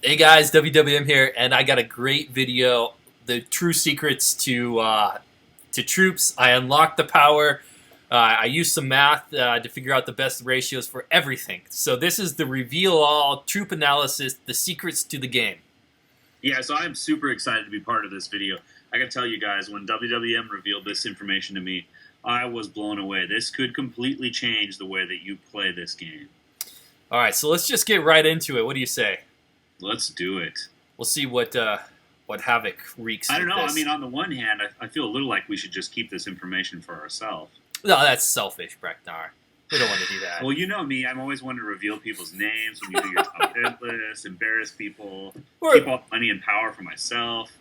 Hey guys, WWM here, and I got a great video, the true secrets to troops. I unlocked the power. I used some math to figure out the best ratios for everything. So this is the reveal all troop analysis, the secrets to the game. Yeah, so I'm super excited to be part of this video. I gotta tell you guys, when WWM revealed this information to me, I was blown away. This could completely change the way that you play this game. All right, so let's just get right into it. What do you say? Let's do it. We'll see what havoc wreaks. I don't know. This. I mean, on the one hand, I feel a little like we should just keep this information for ourselves. No, that's selfish, Breknar. We don't want to do that. Well, you know me. I'm always wanting to reveal people's names when you do your top 10 list, embarrass people, keep all the money and power for myself.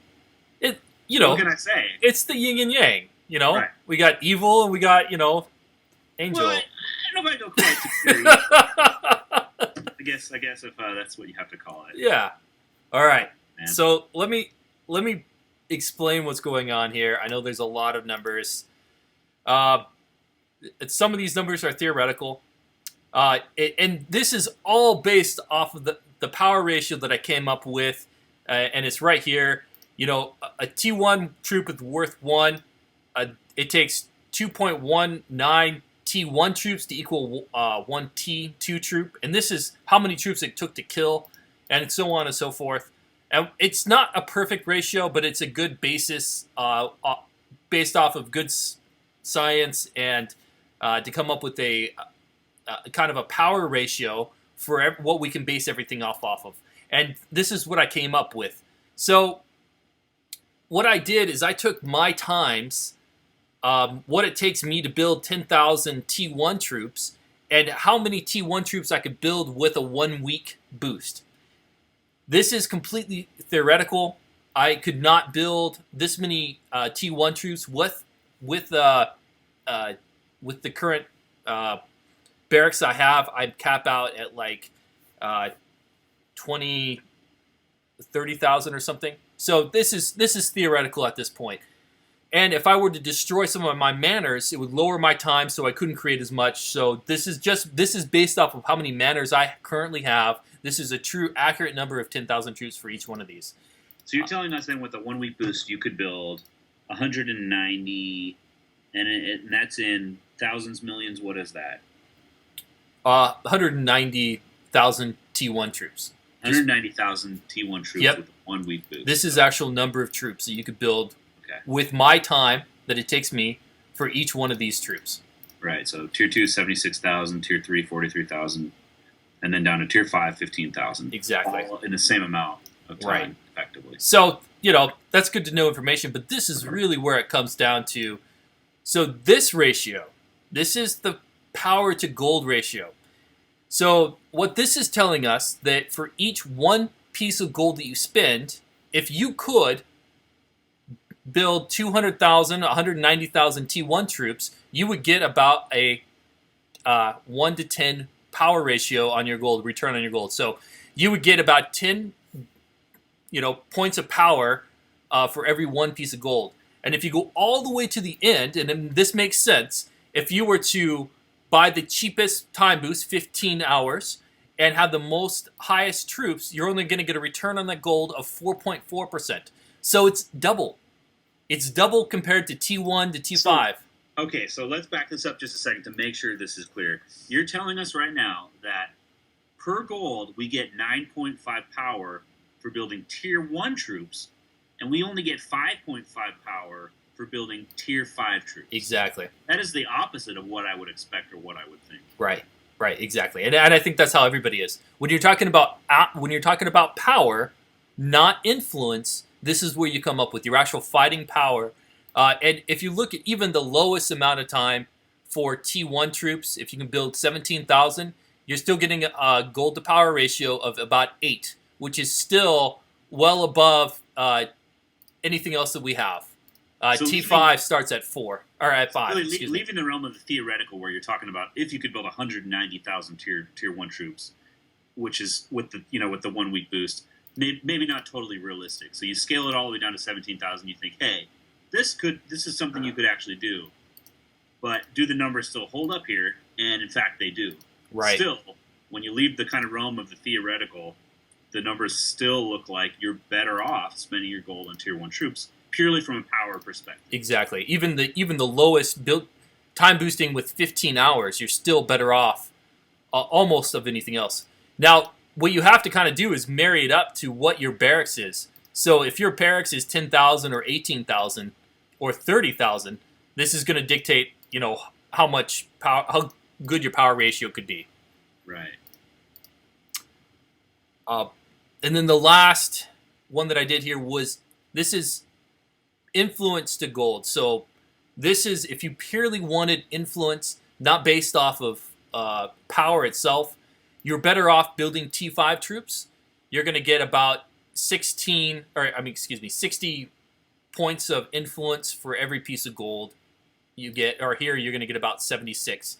What can I say? It's the yin and yang. Right. We got evil and we got angel. Well, nobody go quite too serious. I guess if that's what you have to call it. Yeah. All right. Man. So let me explain what's going on here. I know there's a lot of numbers. Some of these numbers are theoretical, and this is all based off of the power ratio that I came up with, and it's right here. A T1 troop is worth 1. It takes 2.19 T1 troops to equal 1 T2 troop, and this is how many troops it took to kill, and so on and so forth. And it's not a perfect ratio, but it's a good basis based off of good science and to come up with a kind of a power ratio for what we can base everything off of. And this is what I came up with. So what I did is I took my times, what it takes me to build 10,000 T1 troops, and how many T1 troops I could build with a 1 week boost. This is completely theoretical. I could not build this many T1 troops with the current barracks I have. I'd cap out at like 30,000 or something. So this is theoretical at this point. And if I were to destroy some of my manors, it would lower my time, so I couldn't create as much. So this is based off of how many manors I currently have. This is a true, accurate number of 10,000 troops for each one of these. So you're telling us then with a 1 week boost, you could build 190, and that's in thousands, millions. What is that? 190,000 T1 troops. 190,000 T1 troops Yep. with a 1 week boost. This is actual number of troops that you could build okay. with my time that it takes me for each one of these troops. Right, so Tier 2 is 76,000, Tier 3 43,000, and then down to Tier 5 15,000. Exactly. All in the same amount of time, right. effectively. So, that's good to know information, but this is really where it comes down to. So this ratio, this is the power to gold ratio. So what this is telling us that for each 1 piece of gold that you spend, if you could build 200,000, 190,000 T1 troops, you would get about a 1 to 10 power ratio on your gold, return on your gold. So you would get about 10 points of power for every 1 piece of gold. And if you go all the way to the end, and this makes sense, if you were to buy the cheapest time boost, 15 hours, and have the most highest troops, you're only going to get a return on that gold of 4.4%. So it's double. It's double compared to T1 to T5. Okay, so let's back this up just a second to make sure this is clear. You're telling us right now that per gold, we get 9.5 power for building Tier 1 troops, and we only get 5.5 power for building Tier 5 troops. Exactly. That is the opposite of what I would expect or what I would think. Right, exactly. And I think that's how everybody is. When you're talking about power, not influence, this is where you come up with your actual fighting power. And if you look at even the lowest amount of time for T1 troops, if you can build 17,000, you're still getting a gold to power ratio of about 8, which is still well above anything else that we have. So T5 starts at 4, or at 5. Really leaving the realm of the theoretical, where you're talking about if you could build 190,000 tier 1 troops, which is with the 1 week boost, maybe not totally realistic. So you scale it all the way down to 17,000. You think, hey, this is something you could actually do. But do the numbers still hold up here? And in fact, they do. Right. Still, when you leave the kind of realm of the theoretical, the numbers still look like you're better off spending your gold on tier 1 troops purely from a power perspective. Exactly. Even the lowest build time boosting with 15 hours, you're still better off almost of anything else. Now, what you have to kind of do is marry it up to what your barracks is. So if your barracks is 10,000 or 18,000 or 30,000, this is going to dictate, how much power, how good your power ratio could be. Right. And then the last one that I did here was, this is influence to gold. So this is if you purely wanted influence, not based off of power itself, you're better off building T5 troops. You're going to get about 60 points of influence for every piece of gold you get. Or here you're going to get about 76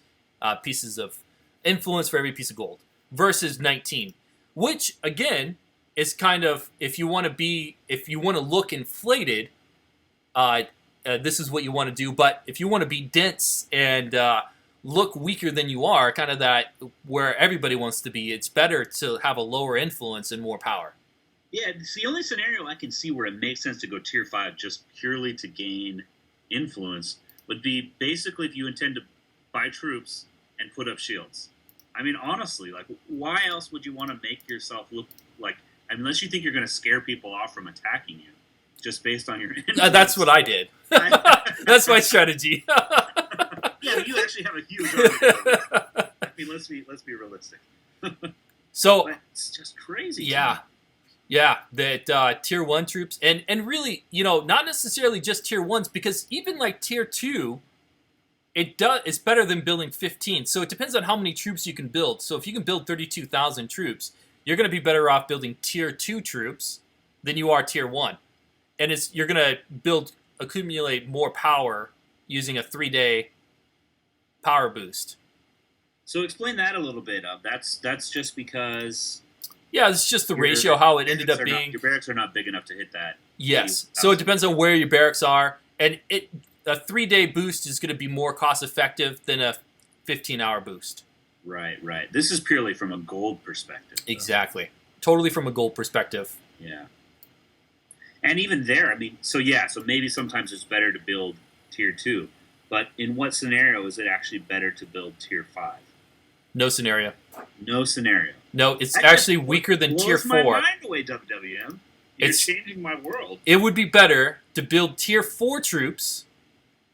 pieces of influence for every piece of gold versus 19, which again is kind of, if you want to look inflated, this is what you want to do. But if you want to be dense and look weaker than you are, kind of that where everybody wants to be, it's better to have a lower influence and more power. Yeah, it's the only scenario I can see where it makes sense to go tier 5 just purely to gain influence would be basically if you intend to buy troops and put up shields. I mean, honestly, like, why else would you want to make yourself look like, unless you think you're going to scare people off from attacking you, just based on your influence? That's what I did. That's my strategy. Yeah, you actually have a huge army. I mean, let's be realistic. So but it's just crazy. Yeah, that tier 1 troops, and really, not necessarily just tier 1s, because even like tier 2, it's better than building 15. So it depends on how many troops you can build. So if you can build 32,000 troops, you're going to be better off building tier 2 troops than you are tier 1. And you're going to accumulate more power using a 3-day power boost. So explain that a little bit. That's just because... Yeah, it's just the ratio, how it ended up being. Your barracks are not big enough to hit that. Yes, so it depends on where your barracks are. And a 3-day boost is going to be more cost-effective than a 15-hour boost. Right. This is purely from a gold perspective. Though. Exactly. Totally from a gold perspective. Yeah. And even there, I mean, so maybe sometimes it's better to build tier 2. But in what scenario is it actually better to build tier 5? No scenario. No scenario. No, it's actually weaker than tier 4. Blows my mind away, WWM. You're changing my world. It would be better to build tier 4 troops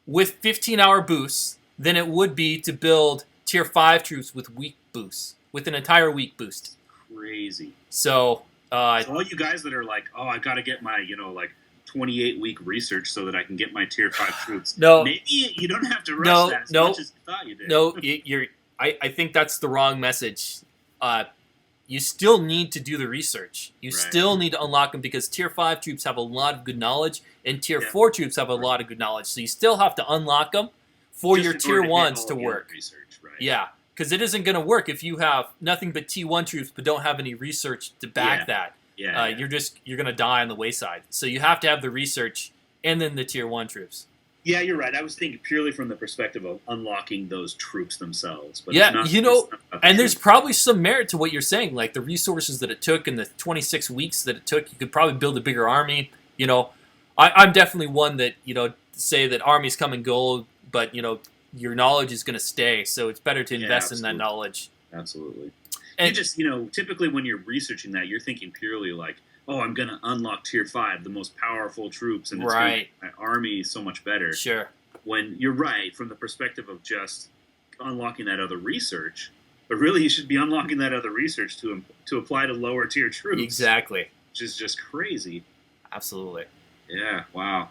with 15-hour boosts than it would be to build tier 5 troops with weak boosts, with an entire weak boost. Crazy. So all you guys that are like, oh, I got to get my, 28-week research so that I can get my tier 5 troops. No. Maybe you don't have to rush that as much as you thought you did. No, I think that's the wrong message. You still need to do the research. You still need to unlock them because tier 5 troops have a lot of good knowledge and tier 4 troops have a lot of good knowledge. So you still have to unlock them for your tier 1s to work. Research, right? Yeah, because it isn't going to work if you have nothing but T1 troops but don't have any research to back that. You're going to die on the wayside. So you have to have the research and then the tier 1 troops. Yeah, you're right. I was thinking purely from the perspective of unlocking those troops themselves. But and there's probably some merit to what you're saying, like the resources that it took and the 26 weeks that it took. You could probably build a bigger army. I'm definitely one that, say that armies come and go, but, your knowledge is going to stay. So it's better to invest in that knowledge. Absolutely. And you just, typically when you're researching that, you're thinking purely like, oh, I'm going to unlock tier 5, the most powerful troops, and it's gonna make my army so much better. Sure. When you're right, from the perspective of just unlocking that other research, but really you should be unlocking that other research to apply to lower tier troops. Exactly. Which is just crazy. Absolutely. Yeah, wow.